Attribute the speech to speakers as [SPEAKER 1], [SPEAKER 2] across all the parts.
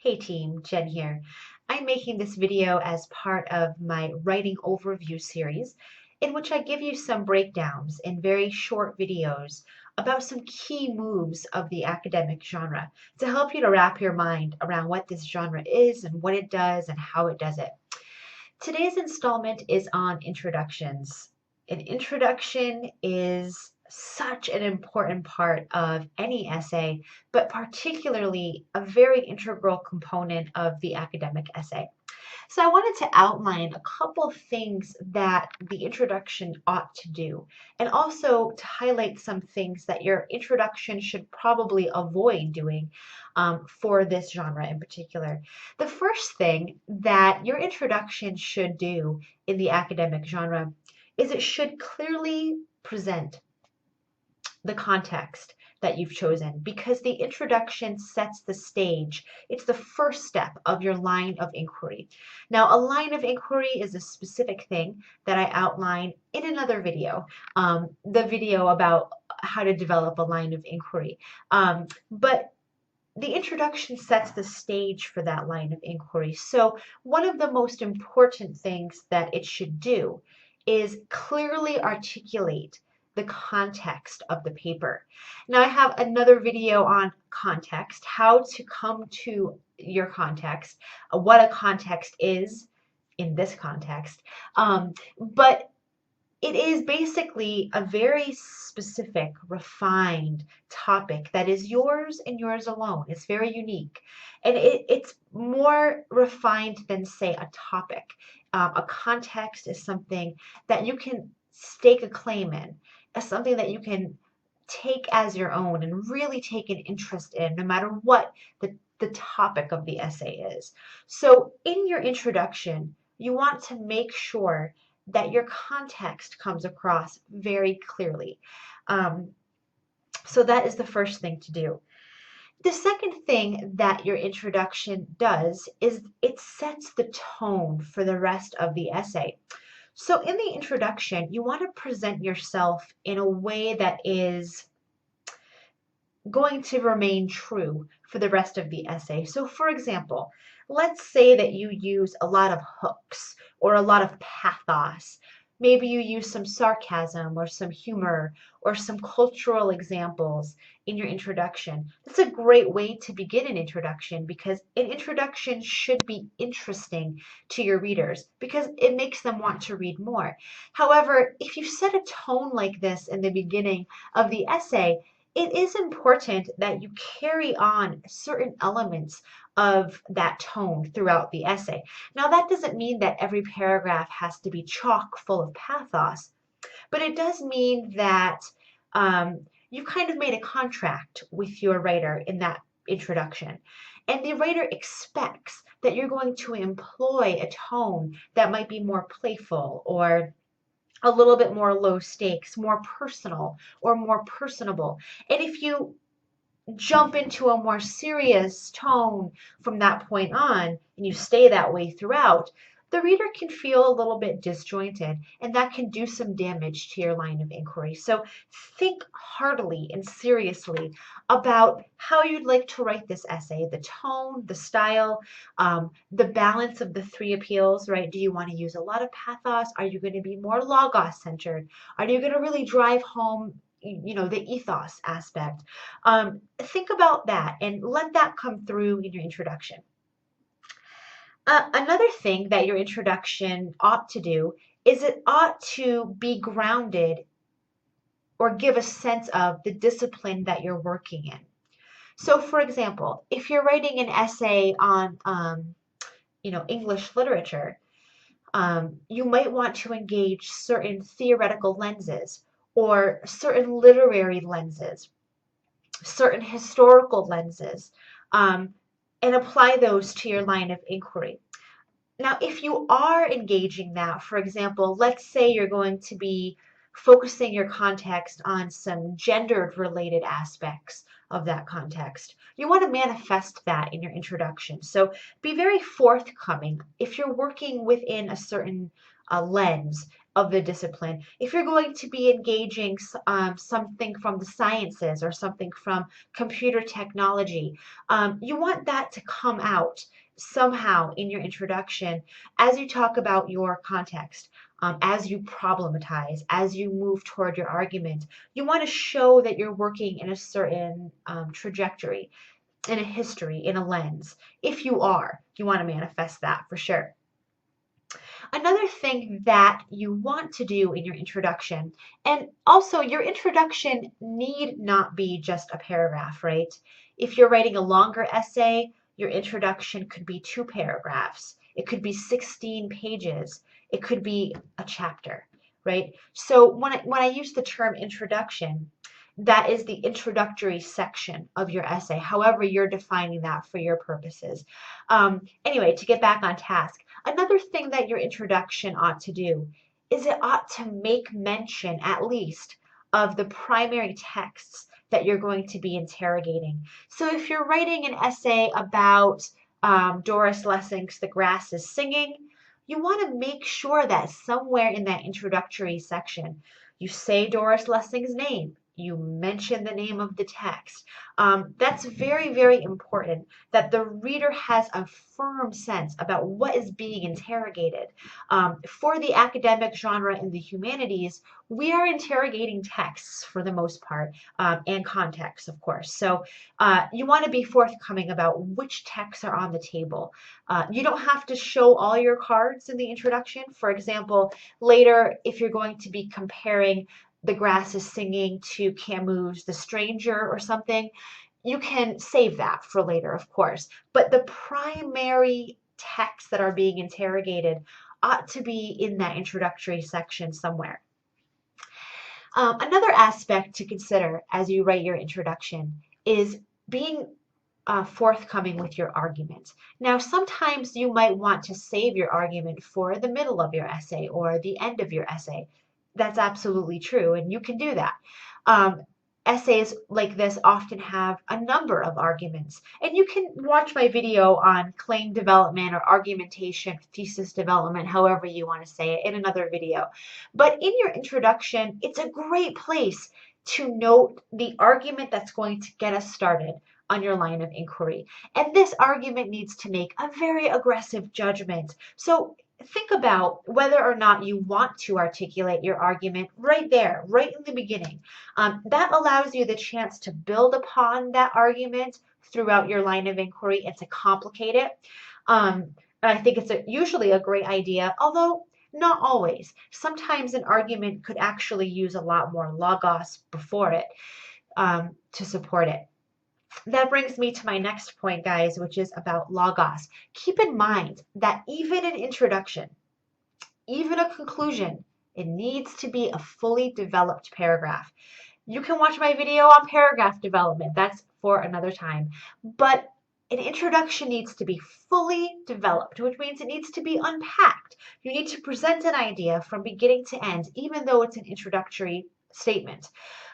[SPEAKER 1] Hey team, Jen here. I'm making this video as part of my writing overview series in which I give you some breakdowns in very short videos about some key moves of the academic genre to help you to wrap your mind around what this genre is and what it does and how it does it. Today's installment is on introductions. An introduction is such an important part of any essay, but particularly a very integral component of the academic essay. So I wanted to outline a couple of things that the introduction ought to do, and also to highlight some things that your introduction should probably avoid doing for this genre in particular. The first thing that your introduction should do in the academic genre is it should clearly present the context that you've chosen because the introduction sets the stage. It's the first step of your line of inquiry. Now, a line of inquiry is a specific thing that I outline in another video, the video about how to develop a line of inquiry. But the introduction sets the stage for that line of inquiry. So one of the most important things that it should do is clearly articulate the context of the paper. Now I have another video on context, how to come to your context, what a context is in this context. But it is basically a very specific, refined topic that is yours and yours alone. It's very unique. And it's more refined than, say, a topic. A context is something that you can stake a claim in, as something that you can take as your own and really take an interest in, no matter what the topic of the essay is. So in your introduction, you want to make sure that your context comes across very clearly. So that is the first thing to do. The second thing that your introduction does is it sets the tone for the rest of the essay. So in the introduction, you want to present yourself in a way that is going to remain true for the rest of the essay. So for example, let's say that you use a lot of hooks or a lot of pathos. Maybe you use some sarcasm or some humor or some cultural examples in your introduction. That's a great way to begin an introduction because an introduction should be interesting to your readers because it makes them want to read more. However, if you set a tone like this in the beginning of the essay, it is important that you carry on certain elements of that tone throughout the essay. Now, that doesn't mean that every paragraph has to be chock full of pathos, but it does mean that you kind of made a contract with your writer in that introduction. And the writer expects that you're going to employ a tone that might be more playful or a little bit more low stakes, more personal or more personable. And if you jump into a more serious tone from that point on and you stay that way throughout, the reader can feel a little bit disjointed and that can do some damage to your line of inquiry. So think heartily and seriously about how you'd like to write this essay, the tone, the style, the balance of the three appeals, right? Do you want to use a lot of pathos? Are you going to be more logos centered? Are you going to really drive home the ethos aspect? Think about that and let that come through in your introduction. Another thing that your introduction ought to do is it ought to be grounded or give a sense of the discipline that you're working in. So for example, if you're writing an essay on English literature, you might want to engage certain theoretical lenses or certain literary lenses, certain historical lenses, and apply those to your line of inquiry. Now, if you are engaging that, for example, let's say you're going to be focusing your context on some gendered related aspects of that context, you want to manifest that in your introduction. So be very forthcoming. If you're working within a certain lens, of the discipline. If you're going to be engaging something from the sciences or something from computer technology, you want that to come out somehow in your introduction as you talk about your context. As you problematize, as you move toward your argument, you want to show that you're working in a certain trajectory, in a history, in a lens. If you are, you want to manifest that for sure. Another thing that you want to do in your introduction, and also your introduction need not be just a paragraph, right? If you're writing a longer essay, your introduction could be 2 paragraphs. It could be 16 pages. It could be a chapter, right? So when I use the term introduction, that is the introductory section of your essay, however you're defining that for your purposes. Anyway, to get back on task, another thing that your introduction ought to do is it ought to make mention, at least, of the primary texts that you're going to be interrogating. So if you're writing an essay about Doris Lessing's The Grass is Singing, you want to make sure that somewhere in that introductory section, you say Doris Lessing's name, you mention the name of the text. That's very, very important that the reader has a firm sense about what is being interrogated. For the academic genre in the humanities, we are interrogating texts for the most part, and context, of course. So you want to be forthcoming about which texts are on the table. You don't have to show all your cards in the introduction. For example, later, if you're going to be comparing The Grass is Singing to Camus' The Stranger or something, you can save that for later, of course. But the primary texts that are being interrogated ought to be in that introductory section somewhere. Another aspect to consider as you write your introduction is being forthcoming with your argument. Now, sometimes you might want to save your argument for the middle of your essay or the end of your essay. That's absolutely true, and you can do that. Essays like this often have a number of arguments, and you can watch my video on claim development or argumentation, thesis development, however you want to say it, in another video. But in your introduction, it's a great place to note the argument that's going to get us started on your line of inquiry. And this argument needs to make a very aggressive judgment. So think about whether or not you want to articulate your argument right there, right in the beginning. That allows you the chance to build upon that argument throughout your line of inquiry and to complicate it. And I think it's usually a great idea, although not always. Sometimes an argument could actually use a lot more logos before it to support it. That brings me to my next point, guys, which is about logos. Keep in mind that even an introduction, even a conclusion, it needs to be a fully developed paragraph. You can watch my video on paragraph development. That's for another time. But an introduction needs to be fully developed, which means it needs to be unpacked. You need to present an idea from beginning to end, even though it's an introductory statement.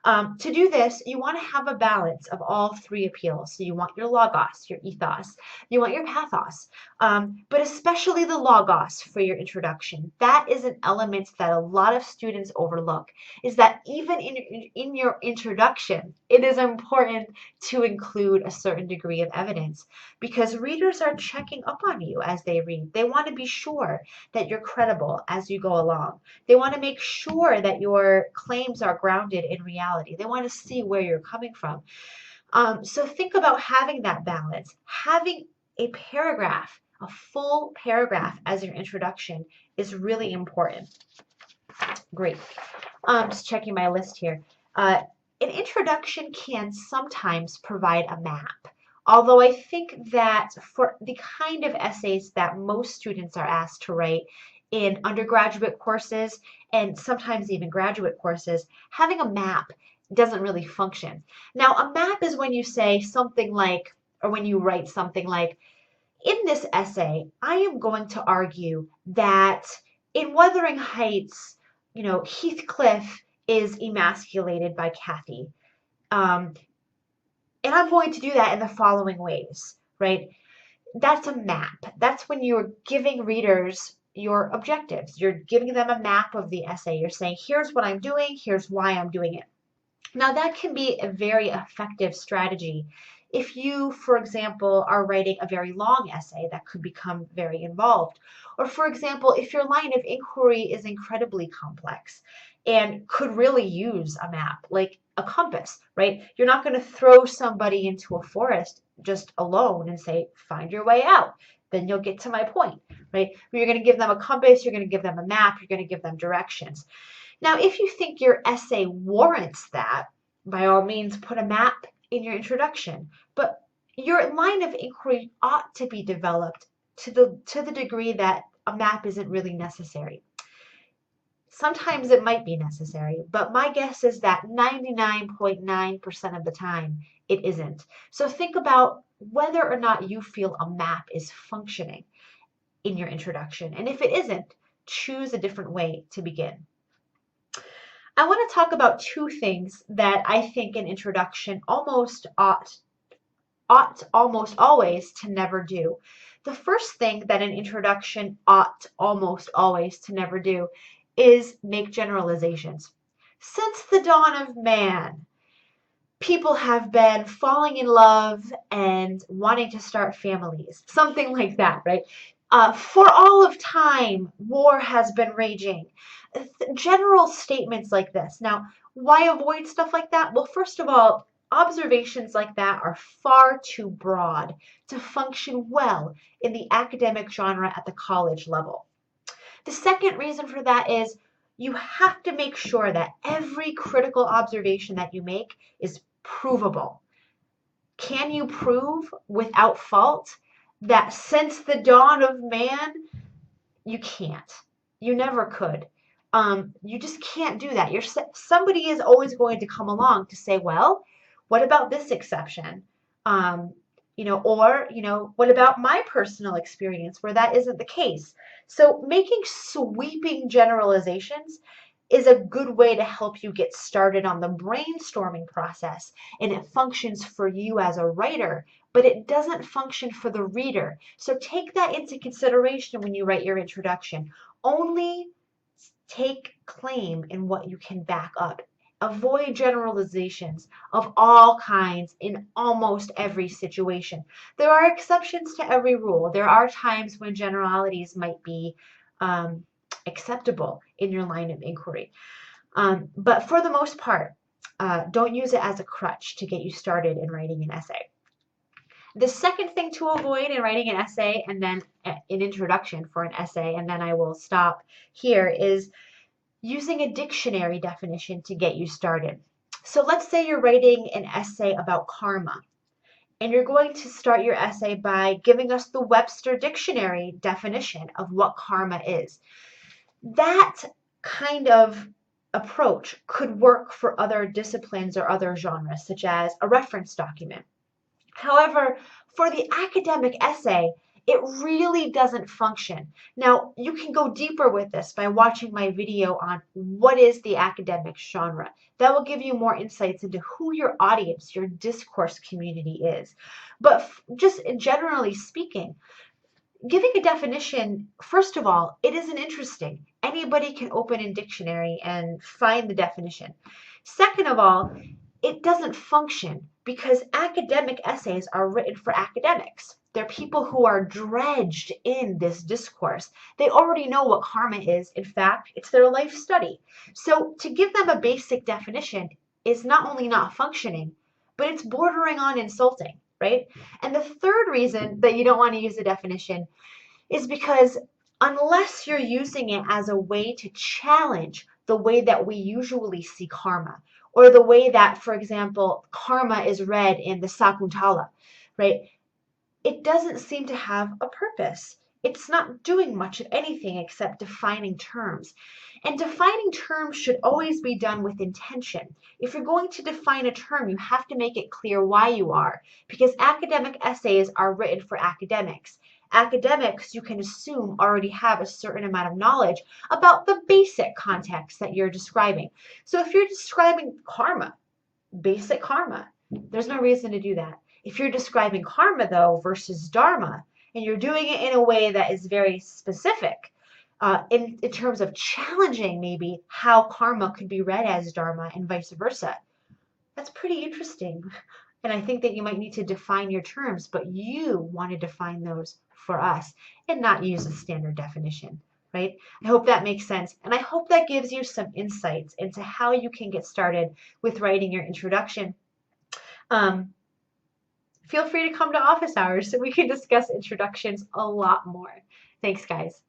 [SPEAKER 1] To do this, you want to have a balance of all 3 appeals. So you want your logos, your ethos, you want your pathos, but especially the logos for your introduction. That is an element that a lot of students overlook, is that even in your introduction, it is important to include a certain degree of evidence because readers are checking up on you as they read. They want to be sure that you're credible as you go along. They want to make sure that your claims are grounded in reality. They want to see where you're coming from. So think about having that balance. Having a paragraph, a full paragraph as your introduction is really important. Great. Just checking my list here. An introduction can sometimes provide a map. Although I think that for the kind of essays that most students are asked to write in undergraduate courses and sometimes even graduate courses, having a map doesn't really function. Now, a map is when you say something like, or when you write something like, in this essay, I am going to argue that in Wuthering Heights, Heathcliff is emasculated by Kathy. And I'm going to do that in the following ways, right? That's a map. That's when you're giving readers your objectives. You're giving them a map of the essay. You're saying, here's what I'm doing, here's why I'm doing it. Now, that can be a very effective strategy if you, for example, are writing a very long essay that could become very involved. Or, for example, if your line of inquiry is incredibly complex and could really use a map, like a compass, right? You're not going to throw somebody into a forest just alone and say, find your way out. Then you'll get to my point, right? You're going to give them a compass, you're going to give them a map, you're going to give them directions. Now, if you think your essay warrants that, by all means, put a map in your introduction. But your line of inquiry ought to be developed to the degree that a map isn't really necessary. Sometimes it might be necessary, but my guess is that 99.9% of the time it isn't. So think about whether or not you feel a map is functioning in your introduction. And if it isn't, choose a different way to begin. I want to talk about two things that I think an introduction ought almost always to never do. The first thing that an introduction ought almost always to never do is make generalizations. Since the dawn of man, people have been falling in love and wanting to start families, something like that, right? For all of time, war has been raging. General statements like this. Now, why avoid stuff like that? Well, first of all, observations like that are far too broad to function well in the academic genre at the college level. The second reason for that is you have to make sure that every critical observation that you make is provable. Can you prove without fault that since the dawn of man, you can't? You never could. You just can't do that. Somebody is always going to come along to say, well, what about this exception? What about my personal experience where that isn't the case? So making sweeping generalizations is a good way to help you get started on the brainstorming process, and it functions for you as a writer, but it doesn't function for the reader. So take that into consideration when you write your introduction. Only take claim in what you can back up. Avoid generalizations of all kinds in almost every situation. There are exceptions to every rule. There are times when generalities might be acceptable in your line of inquiry. But for the most part, don't use it as a crutch to get you started in writing an essay. The second thing to avoid in writing an essay, and then an introduction for an essay, and then I will stop here, is using a dictionary definition to get you started. So let's say you're writing an essay about karma, and you're going to start your essay by giving us the Webster Dictionary definition of what karma is. That kind of approach could work for other disciplines or other genres, such as a reference document. However, for the academic essay, it really doesn't function. Now, you can go deeper with this by watching my video on what is the academic genre. That will give you more insights into who your audience, your discourse community is. But just generally speaking, giving a definition, first of all, it isn't interesting. Anybody can open a dictionary and find the definition. Second of all, it doesn't function because academic essays are written for academics. They're people who are dredged in this discourse. They already know what karma is. In fact, it's their life study. So to give them a basic definition is not only not functioning, but it's bordering on insulting, right? And the third reason that you don't want to use the definition is because unless you're using it as a way to challenge the way that we usually see karma, or the way that, for example, karma is read in the Sakuntala, right? It doesn't seem to have a purpose. It's not doing much of anything except defining terms. And defining terms should always be done with intention. If you're going to define a term, you have to make it clear why you are, because academic essays are written for academics. Academics, you can assume, already have a certain amount of knowledge about the basic context that you're describing. So if you're describing karma, basic karma, there's no reason to do that. If you're describing karma, though, versus dharma, and you're doing it in a way that is very specific, in terms of challenging maybe how karma could be read as dharma and vice versa. That's pretty interesting. And I think that you might need to define your terms, but you want to define those for us and not use a standard definition, right? I hope that makes sense. And I hope that gives you some insights into how you can get started with writing your introduction. Um, Feel free to come to office hours so we can discuss introductions a lot more. Thanks, guys.